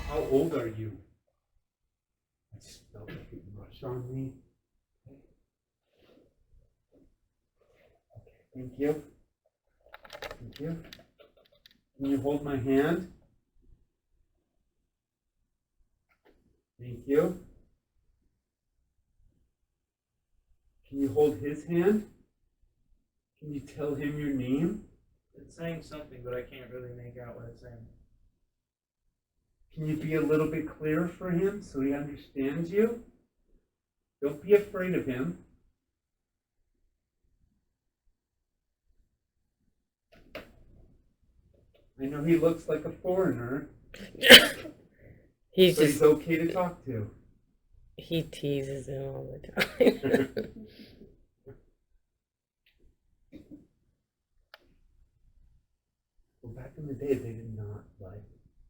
How old are you? I just felt like it rush on me. Okay, thank you. Thank you. Can you hold my hand? Thank you. Can you hold his hand? Can you tell him your name? It's saying something, but I can't really make out what it's saying. Can you be a little bit clearer for him so he understands you? Don't be afraid of him. I know he looks like a foreigner, he's okay to talk to. He teases him all the time. Well, back in the day, they did not like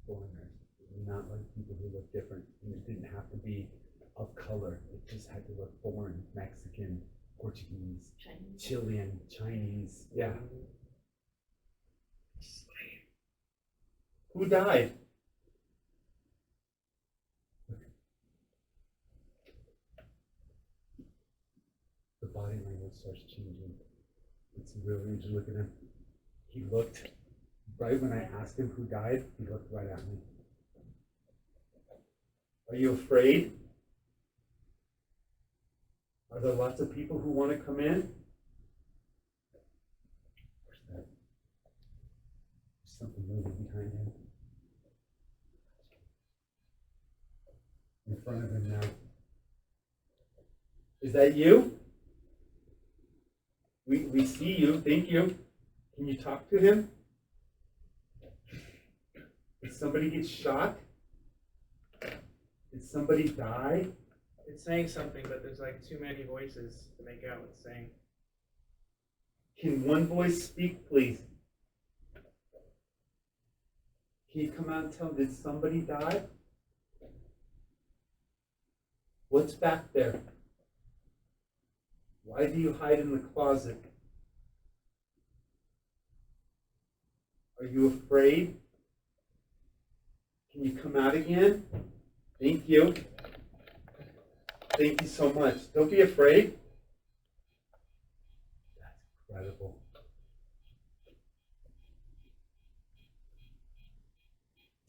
foreigners. They did not like people who looked different. And it didn't have to be of color. It just had to look foreign. Mexican, Portuguese, Chinese. Chilean, Chinese. Yeah. Who died? The body language starts changing. It's really interesting. Look at him. He looked, right when I asked him who died, he looked right at me. Are you afraid? Are there lots of people who want to come in? Where's that? There's something moving behind him. In front of him now. Is that you? We see you. Thank you. Can you talk to him? Did somebody get shot? Did somebody die? It's saying something, but there's like too many voices to make out what it's saying. Can one voice speak, please? Can you come out and tell, did somebody die? What's back there? Why do you hide in the closet? Are you afraid? Can you come out again? Thank you. Thank you so much. Don't be afraid. That's incredible.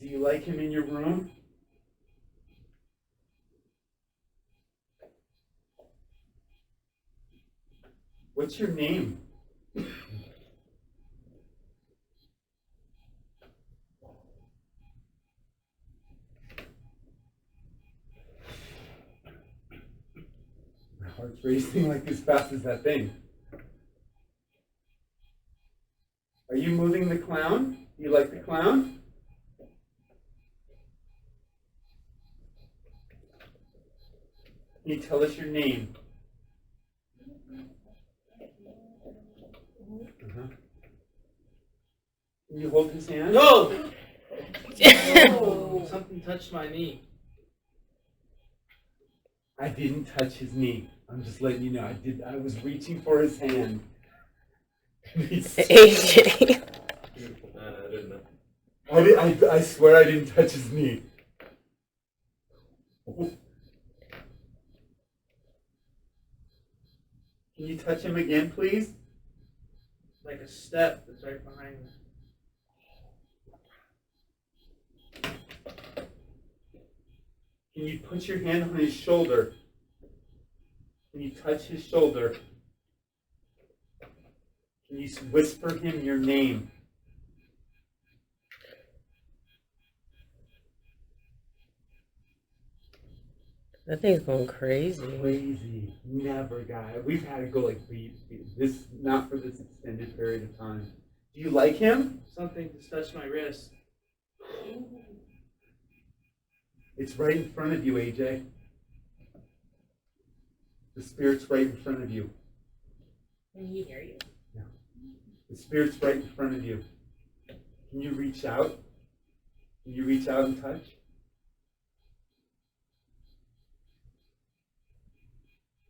Do you like him in your room? What's your name? My heart's racing like as fast as that thing. Are you moving the clown? Do you like the clown? Can you tell us your name? Can you hold his hand? No! Oh, something touched my knee. I didn't touch his knee. I'm just letting you know. I was reaching for his hand. AJ. I didn't know. I swear I didn't touch his knee. Can you touch him again, please? Like a step that's right behind me. Can you put your hand on his shoulder? Can you touch his shoulder? Can you whisper him your name? That thing's going crazy. Crazy. Never, guy. We've had to go like this, not for this extended period of time. Do you like him? Something just touched my wrist. It's right in front of you, AJ. The spirit's right in front of you. Can he hear you? Yeah. The spirit's right in front of you. Can you reach out? Can you reach out and touch?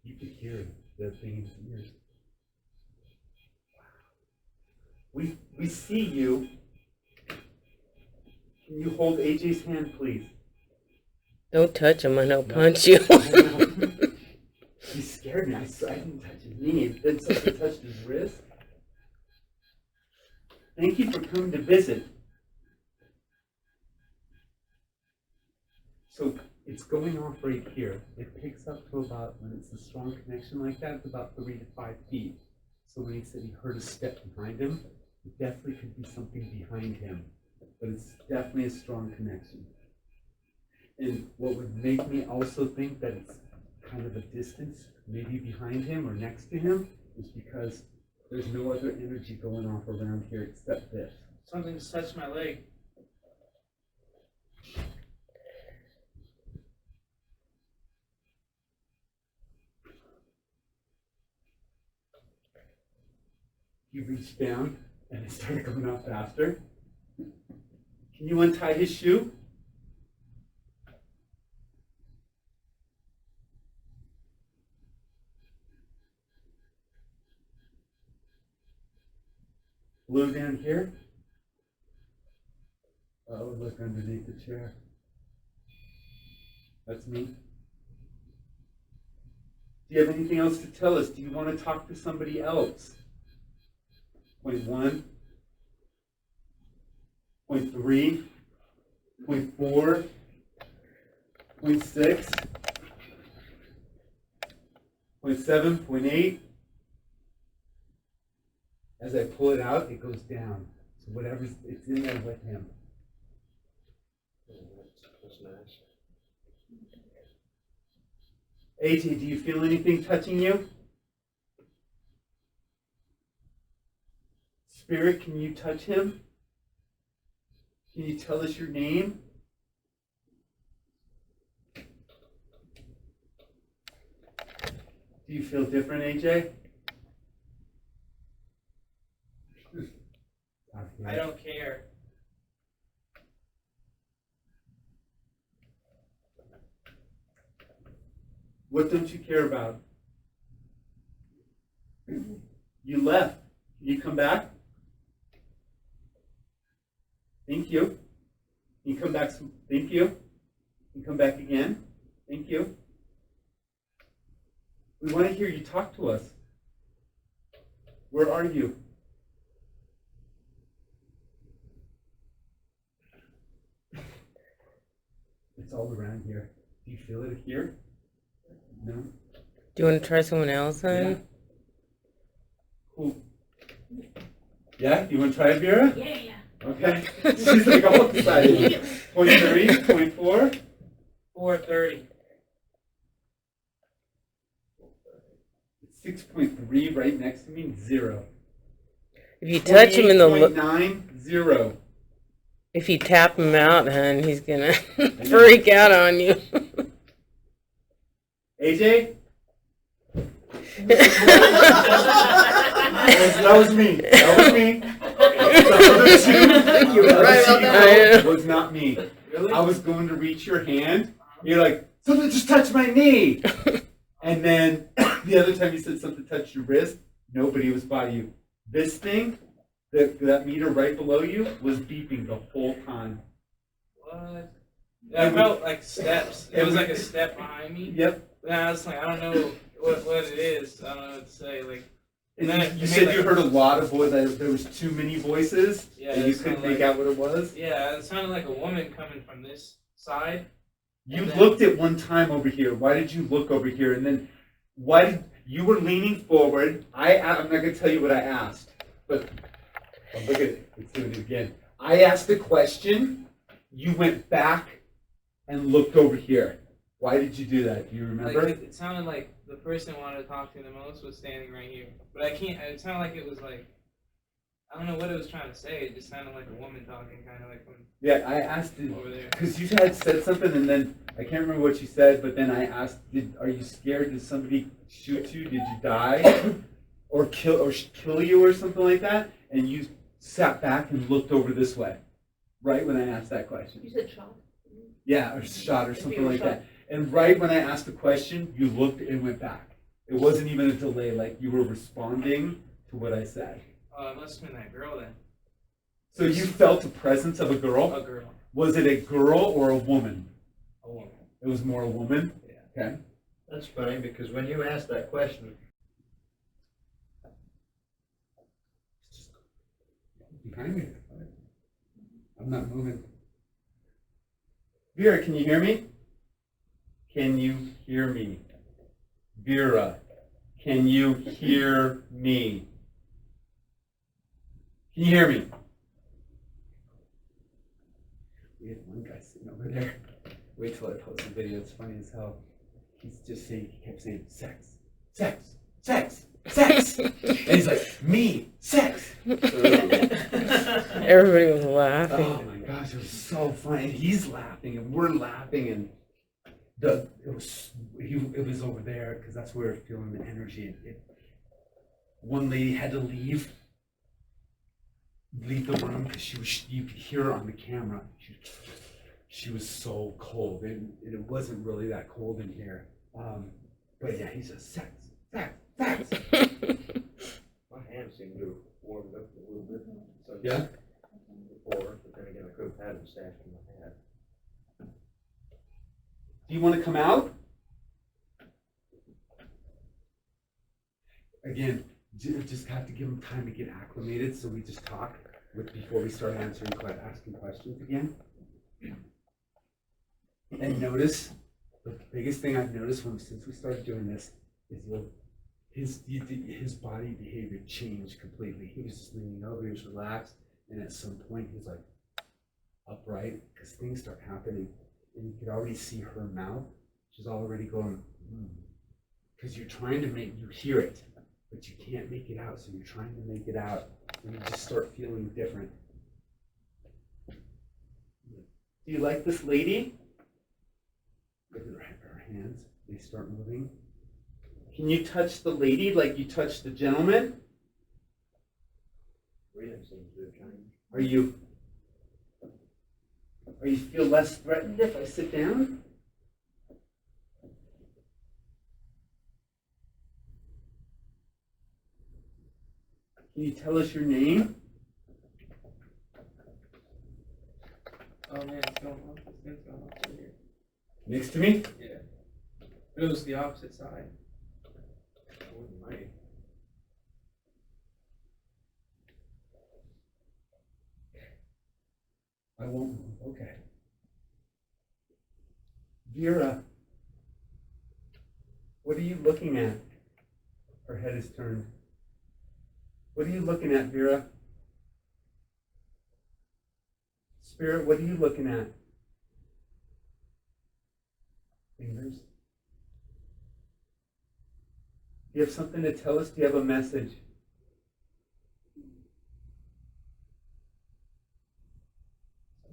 You could hear the thing in his ears. We see you. Can you hold AJ's hand, please? Don't touch him and I'll No. punch you. He scared me. I didn't touch his knee. Then somebody touched his wrist. Thank you for coming to visit. So it's going off right here. It picks up to about, when it's a strong connection like that, it's about 3 to 5 feet. So when he said he heard a step behind him, it definitely could be something behind him. But it's definitely a strong connection. And what would make me also think that it's kind of a distance, maybe behind him or next to him, is because there's no other energy going off around here except this. Something just touched my leg. He reached down and it started going off faster. Can you untie his shoe? Blue down here. Oh, look underneath the chair. That's me. Do you have anything else to tell us? Do you want to talk to somebody else? Point 1, point 3, point 4, point 6, point 7, point 8. As I pull it out, it goes down. So whatever's, it's in there with him. AJ, do you feel anything touching you? Spirit, can you touch him? Can you tell us your name? Do you feel different, AJ? I don't care. What don't you care about? You left. Can you come back? Thank you. Can you come back? Thank you. Can you come back again? Thank you. We want to hear you talk to us. Where are you? It's all around here. Do you feel it here? No? Do you want to try someone else Yeah. then? Cool. Yeah? You want to try it, Vera? Yeah. Okay. She's like all excited. Point 3, point 4. 4:30. 6.3 right next to me, 0. If you touch him in the 28.9, 0. if you tap him out, hun, he's gonna freak out on you. AJ? That was me. That was me. The other two, You were right about that. was not me. Really? I was going to reach your hand. You're like, something just touched my knee. And then the other time you said something touched your wrist, nobody was by you. This thing, that meter right below you, was beeping the whole time. What? I felt like steps. It was like a step behind me. Yep. And I was like, I don't know what it is. I don't know what to say. Like, And then you it made said like you heard a lot of voices. There was too many voices, Yeah, and you it couldn't sounded make like- out what it was. Yeah, it sounded like a woman coming from this side. You And then- looked at one time over here. Why did you look over here? And then why did you were leaning forward? I'm not going to tell you what I asked, but look at it. Let's do it again. I asked a question. You went back and looked over here. Why did you do that? Do you remember? Like, it sounded like the person I wanted to talk to the most was standing right here. But I can't, it sounded like it was like, I don't know what it was trying to say. It just sounded like a woman talking, kind of like from Yeah, I asked it over there. because you had said something, and then I can't remember what you said. But then I asked, "Are you scared? Did somebody shoot you? Did you die, or kill you, or something like that?" And you sat back and looked over this way, right when I asked that question. You said shot. Yeah, or shot, or If something you were like shot. that. And right when I asked the question, you looked and went back. It wasn't even a delay; like you were responding to what I said. Oh, it must have been that girl then. So you felt the presence of a girl? A girl. Was it a girl or a woman? A woman. It was more a woman? Yeah. Okay. That's funny, because when you asked that question, Behind me. I'm not moving. Vera, can you hear me? Can you hear me? Vera, can you hear me? Can you hear me? We had one guy sitting over there. Wait till I post the video. It's funny as hell. He's just saying, he kept saying, sex, sex, sex, sex. And he's like, me, sex. Everybody was laughing. Oh my gosh, it was so funny. And he's laughing and we're laughing, and it was over there because that's where we were feeling the energy. One lady had to leave the room because you could hear her on the camera. She was so cold, and it wasn't really that cold in here. But yeah, he says sex, sex, sex. my hands seem to have warmed up a little bit. So Yeah. Before, but then again, I could have had them stashed in my hat. Do you want to come out? Again, just have to give them time to get acclimated, so we just talk before we start asking questions again. And notice, the biggest thing I've noticed since we started doing this is his body behavior changed completely. He was just leaning over, he was relaxed, and at some point he's like upright because things start happening, and you could already see her mouth. She's already going, because you're trying to you hear it, but you can't make it out, so you're trying to make it out, and you just start feeling different. Do you like this lady? Look at her hands, they start moving. Can you touch the lady like you touched the gentleman? Breathing seems to have changed. Are you feel less threatened if I sit down? Can you tell us your name? Oh man, it's going off. This thing's going off over here. Next to me? Yeah. It was the opposite side. Oh, my. I won't move. Okay. Vera, what are you looking at? Her head is turned. What are you looking at, Vera? Spirit, what are you looking at? Fingers. Do you have something to tell us? Do you have a message?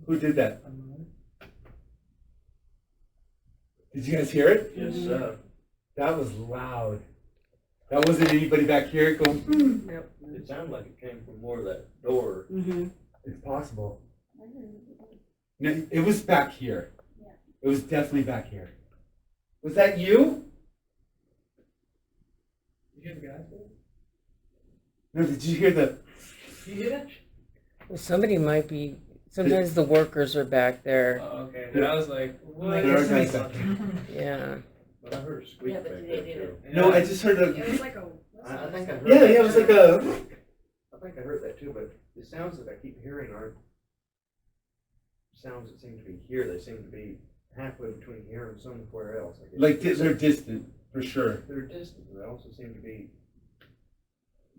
Who did that? Did you guys hear it? Yes, sir. That was loud. That wasn't anybody back here going, Yep. It sounded like it came from more of that door. Mm-hmm. It's possible. No, it was back here. Yeah. It was definitely back here. Was that you? You hear the guys? No, did you hear the... You hear that? Well, somebody might be. Sometimes the workers are back there. Oh, okay. Then I was like, what? There are guys back there. Yeah. But I heard a squeak Yeah, but back they there did too. No, I just heard It a... was like a. I think I heard Yeah, that it was too. like a... I think I heard that too, but the sounds that I keep hearing aren't sounds that seem to be here. They seem to be halfway between here and somewhere else. I guess. Like, they're distant, for sure. They're distant, but they also seem to be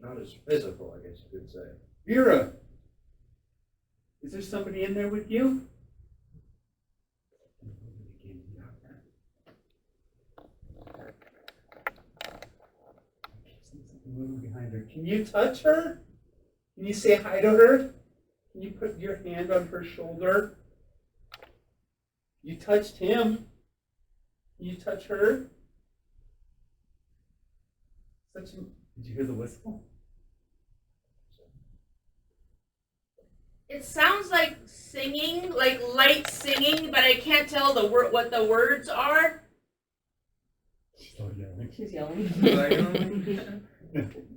not as physical, I guess you could say. Vera, is there somebody in there with you? Moving behind her. Can you touch her? Can you say hi to her? Can you put your hand on her shoulder? You touched him. Can you touch her? Did you hear the whistle? It sounds like singing, like light singing, but I can't tell what the words are. Oh, yeah. She's yelling.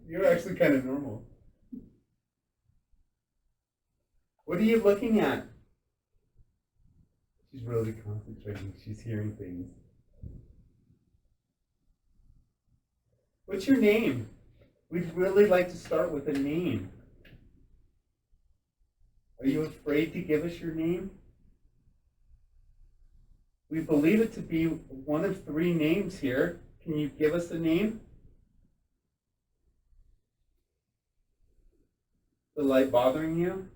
You're actually kind of normal. What are you looking at? She's really concentrating. She's hearing things. What's your name? We'd really like to start with a name. Are you afraid to give us your name? We believe it to be one of 3 names here. Can you give us a name? The light bothering you?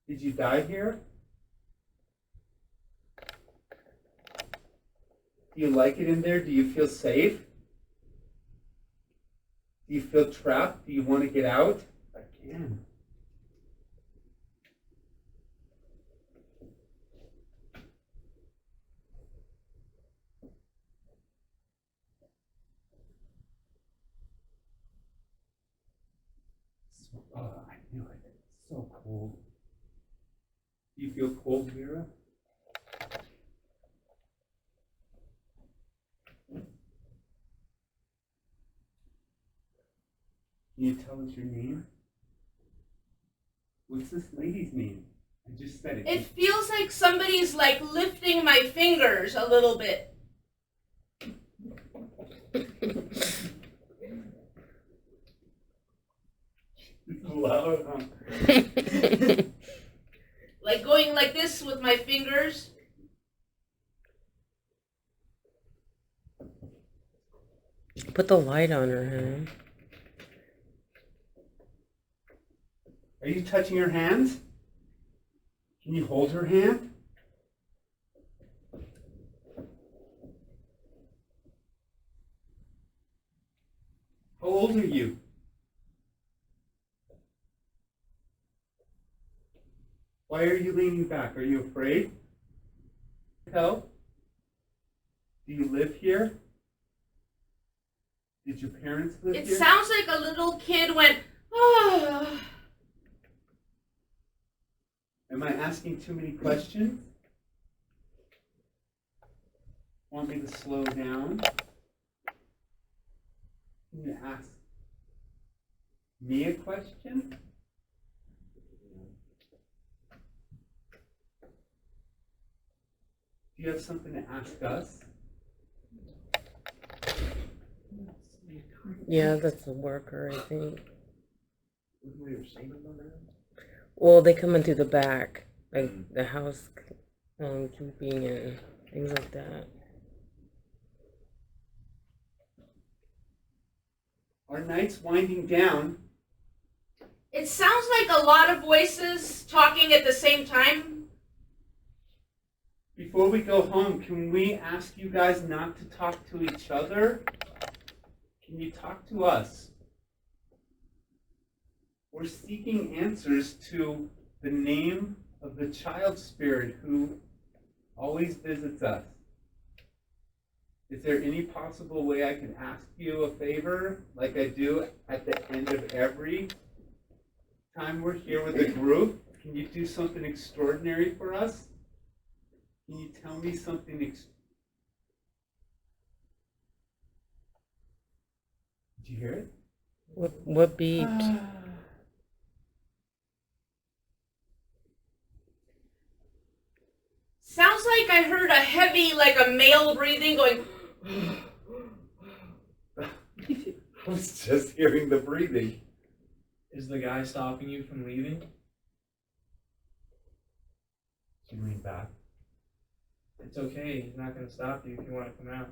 Did you die here? Do you like it in there? Do you feel safe? Do you feel trapped? Do you want to get out? Again. I knew it. It's so cold. Do you feel cold, Vera? Can you tell us your name? What's this lady's name? I just said it. It feels like somebody's like lifting my fingers a little bit. Loud, huh? Like going like this with my fingers. Put the light on her hand. Are you touching her hands? Can you hold her hand? How old are you? Why are you leaning back? Are you afraid? Help? Do you live here? Did your parents live It here? sounds like a little kid went, oh. Am I asking too many questions? Want me to slow down? Can you ask me a question? Do you have something to ask us? Yeah, that's the worker, I think. Wouldn't we have seen them on that? Well, they come in through the back, like the house keeping and things like that. Our night's winding down. It sounds like a lot of voices talking at the same time. Before we go home, can we ask you guys not to talk to each other? Can you talk to us? We're seeking answers to the name of the child spirit who always visits us. Is there any possible way I can ask you a favor, like I do at the end of every time we're here with a group? Can you do something extraordinary for us? Can you tell me something Did you hear it? What beeped? Sounds like I heard a heavy, like a male breathing going. I was just hearing the breathing. Is the guy stopping you from leaving? She leaned back. It's okay. He's not going to stop you if you want to come out.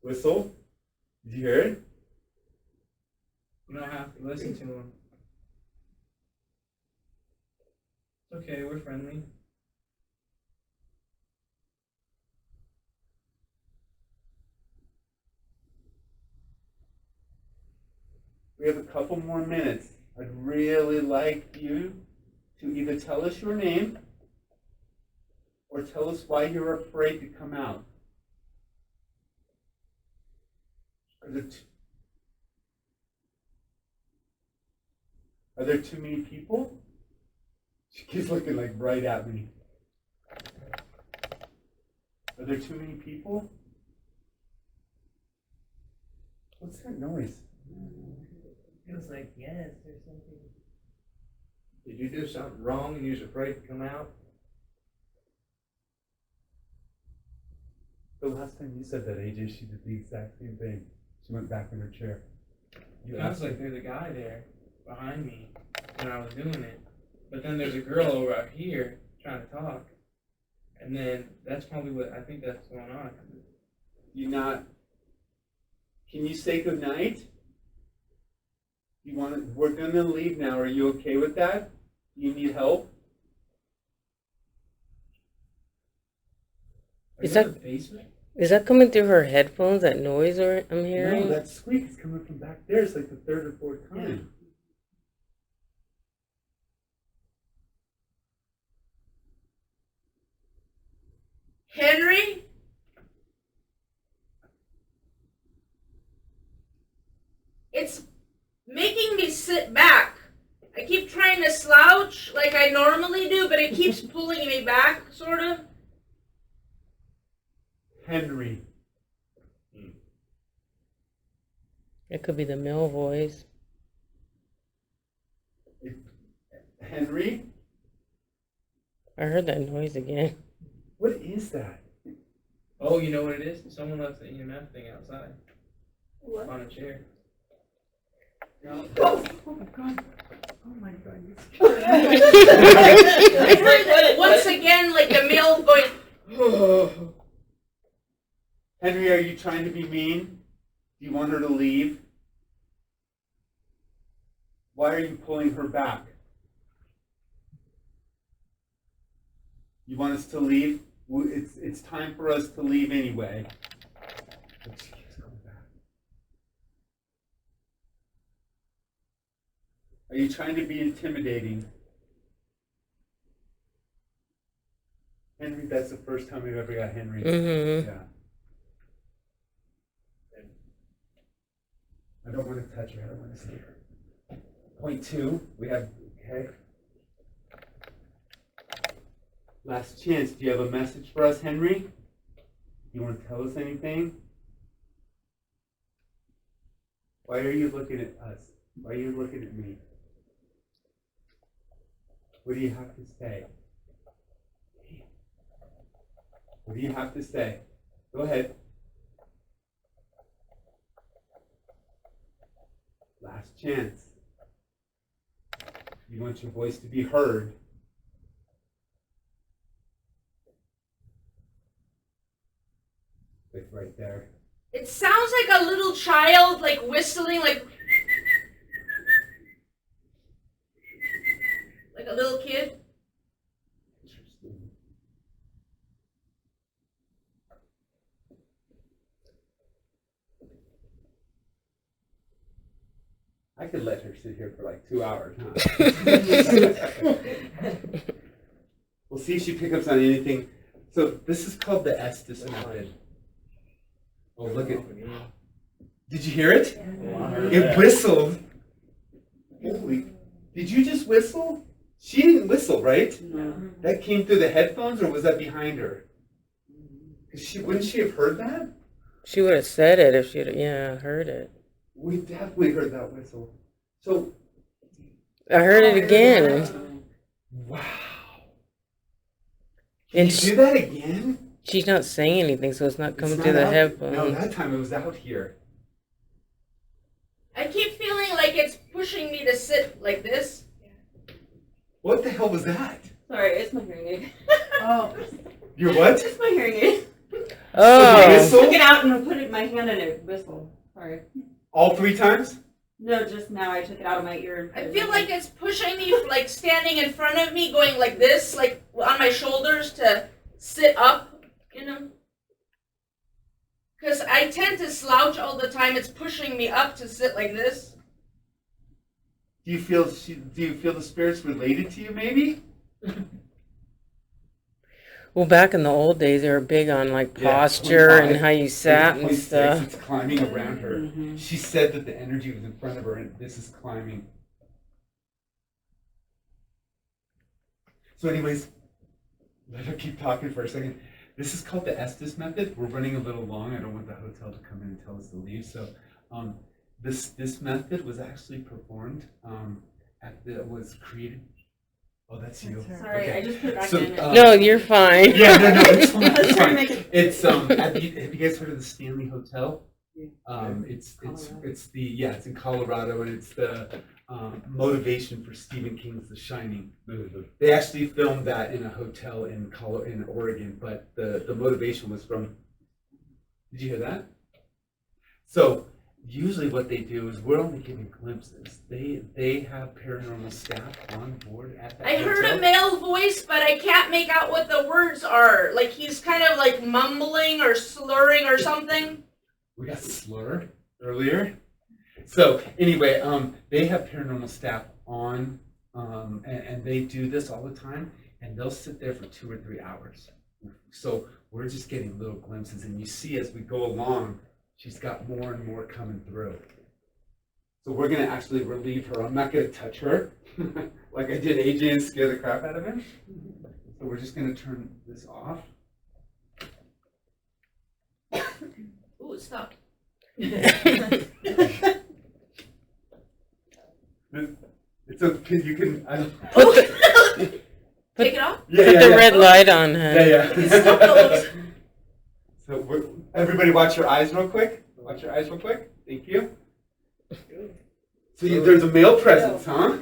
Whistle? Did you hear it? You don't have to listen to him. It's okay. We're friendly. We have a couple more minutes. I'd really like you to either tell us your name or tell us why you're afraid to come out. Are there too many people? She keeps looking like right at me. Are there too many people? What's that noise? It was like, yes, or something. Did you do something wrong and you was afraid to come out? The last time you said that, AJ, she did the exact same thing. She went back in her chair. You I was asked like, there's a guy there behind me when I was doing it. But then there's a girl over out here trying to talk. And then that's probably what I think that's going on. you not. Can you say goodnight? You want to, we're gonna leave now. Are you okay with that? You need help? Are Is you in that- the basement? Is that coming through her headphones, that noise or I'm No, hearing? that squeak is coming from back there. It's like the third or fourth time. Henry? It's making me sit back. I keep trying to slouch like I normally do, but it keeps pulling me back, sort of. Henry. It could be the male voice. Henry? I heard that noise again. What is that? Oh, you know what it is? Someone left the EMF thing outside What? on a chair. No. Oh. Oh my god. Oh my god. I heard once again like a male going. Henry, are you trying to be mean? Do you want her to leave? Why are you pulling her back? You want us to leave? It's time for us to leave anyway. But she keeps coming back. Are you trying to be intimidating? Henry, that's the first time we've ever got Henry. Mm-hmm. Yeah. I don't want to touch her. I don't want to see her. Point 2, we have, okay. Last chance. Do you have a message for us, Henry? You want to tell us anything? Why are you looking at us? Why are you looking at me? What do you have to say? What do you have to say? Go ahead. Last chance. You want your voice to be heard. Like right there. It sounds like a little child, like whistling, like a little kid. Interesting. I could let her sit here for like 2 hours, huh? We'll see if she picks up on anything. So this is called the Estes method. Oh, look at. Did you hear it? It whistled. Holy. Did you just whistle? She didn't whistle, right? No. That came through the headphones, or was that behind her? 'Cause wouldn't she have heard that? She would have said it if she'd, heard it. We definitely heard that whistle. So. I heard it again. Wow. And Can you do that again? She's not saying anything, so it's not coming It's through not the out- headphones. No, that time it was out here. I keep feeling like it's pushing me to sit like this. What the hell was that? Sorry, it's my hearing aid. Oh. Your what? It's my hearing aid. Oh, I Whistle? took it out and put it in my hand and it whistled. Sorry. All 3 times? No, just now I took it out of my ear. And put I it feel in like it's pushing me, like standing in front of me, going like this, like on my shoulders to sit up, you know? Because I tend to slouch all the time. It's pushing me up to sit like this. Do you feel the spirits related to you, maybe? well, back in the old days, they were big on like Yeah, posture 25, and how you sat and 6, stuff. It's climbing around her. Mm-hmm. She said that the energy was in front of her, and this is climbing. So, anyways, let her keep talking for a second. This is called the Estes method. We're running a little long. I don't want the hotel to come in and tell us to leave. So, This method was actually performed was created. Oh, that's you. Sorry, Okay. I just put it back So, in. No, you're fine. Yeah, no, it's fine. It's Sorry, fine. Megan. It's have you guys heard of the Stanley Hotel? It's in Colorado, and it's the motivation for Stephen King's The Shining. They actually filmed that in a hotel in Oregon, but the motivation was from. Did you hear that? So usually what they do is we're only getting glimpses. They have paranormal staff on board at that I heard hotel. a male voice, but I can't make out what the words are. Like he's kind of like mumbling or slurring or something. We got slur earlier. So anyway, they have paranormal staff on, and they do this all the time, and they'll sit there for 2 or 3 hours. So we're just getting little glimpses, and you see as we go along, she's got more and more coming through. So we're gonna actually relieve her. I'm not gonna touch her like I did AJ and scare the crap out of him. So we're just gonna turn this off. Ooh, it stopped. It's okay. You can. I don't. Take it off? Yeah, Put yeah, the yeah. red light on, huh? Yeah, It's still closed. So everybody watch your eyes real quick. Watch your eyes real quick. Thank you. So there's a male presence, huh?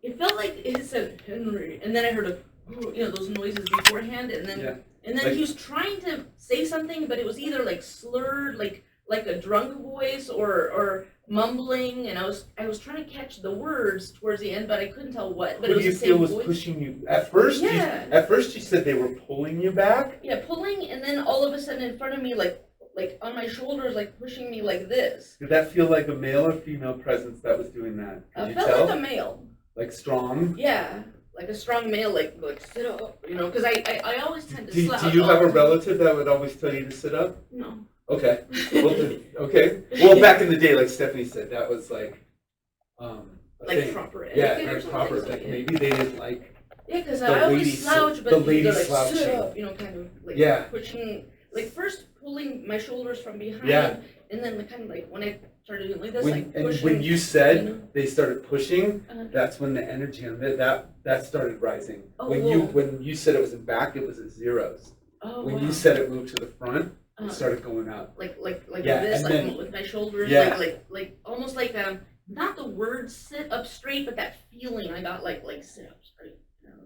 It felt like it said Henry, and then I heard those noises beforehand, and then Yeah. he was trying to say something, but it was either like slurred, like a drunk voice, or mumbling, and I was trying to catch the words towards the end, but I couldn't tell what. But Who it was do you the feel same was voice. pushing you at first? Yeah. At first you said they were pulling you back. Yeah, pulling, and then all of a sudden in front of me, like on my shoulders, like pushing me like this. Did that feel like a male or female presence that was doing that? Could I you felt tell? like a male. Like strong. Yeah, like a strong male, like sit up, because I always tend to Do slouch. you have all a the time. relative that would always tell you to sit up? No. Okay. Well, okay. Well, back in the day, like Stephanie said, that was like, a Like thing. proper Yeah, etiquette or like something, proper. so, Like yeah. maybe they didn't like. Yeah, because The I always lady slouch, but the lady they're like slouching. sit up, kind of like Yeah. pushing, like first pulling my shoulders from behind, Yeah. and then kind of like when I started doing like this, When, like and pushing. when you said you know? they started pushing, Uh-huh. that's when the energy on that started rising. Oh, When you said it was in back, it was at zeros. Oh, When wow. you said it moved to the front, Uh-huh. it started going up. like Yeah, this, and like then- with my shoulders, Yeah. like almost like not the words sit up straight, but that feeling I got like sit up straight,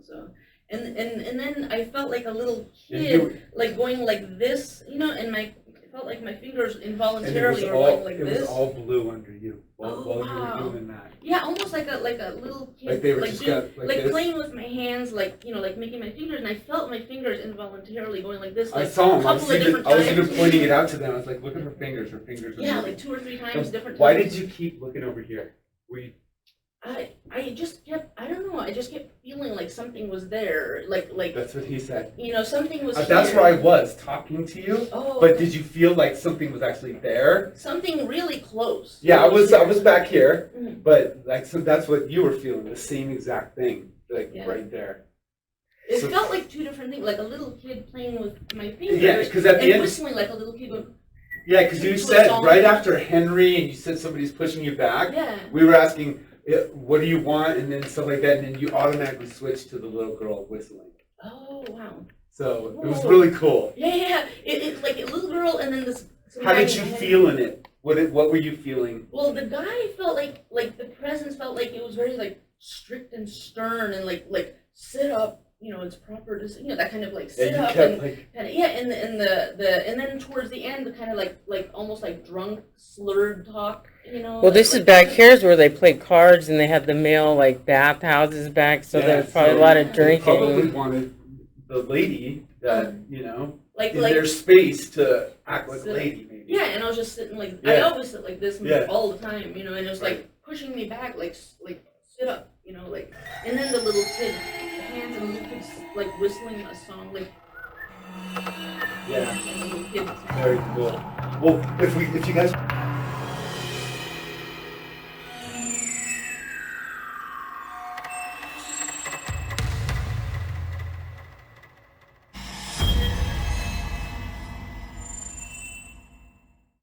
so and then I felt like a little And kid like going like this, and I felt like my fingers and it was involuntarily were all going like it this. was all blue under you while Oh, you wow. were doing that. Yeah, almost like a little kid, Like they were just doing, got like this. playing with my hands, like making my fingers, and I felt my fingers involuntarily going like this, I like saw him. a couple of different I was even times. pointing it out to them. I was like, look at her fingers. Her fingers are Yeah, moving. like 2 or 3 times, different. Why times. did you keep looking over here? Were you I just kept, I don't know, I just kept feeling like something was there, like That's what he said. something was That's here. where I was talking to you. Oh, But did you feel like something was actually there? something really close. Yeah, I was here. back here, Mhm. but like so that's what you were feeling, the same exact thing, like Yeah. right there. It so- felt like 2 different things, like a little kid playing with my fingers. Yeah, because at the and end, whistling like a little kid going, yeah, because you Twist said on. right after Henry and you said somebody's pushing you back. yeah. We were asking, what do you want, and then stuff like that, and then you automatically switched to the little girl whistling. Oh, wow. So it was Whoa. really cool. Yeah. It's like a little girl and then this. some How guy did you behind feel him. in it? What were you feeling? Well, the guy felt like the presence felt like it was very like strict and stern and like sit up, it's proper to that kind of like sit And you up kept and like, and then towards the end the kind of like almost like drunk slurred talk, Well, this is back here's where they played cards and they had the male like bathhouses back, so there was probably a lot of they probably drinking. wanted the lady that like in their space to act like a Sit- lady, maybe. yeah, and I was just sitting like I Yeah. always sit like this Yeah. all the time, and it was like pushing me back, like sit up, like, and then the little kid, the hands and the little kids like whistling a song, like Yeah, and the little kids. very cool. Well, if you guys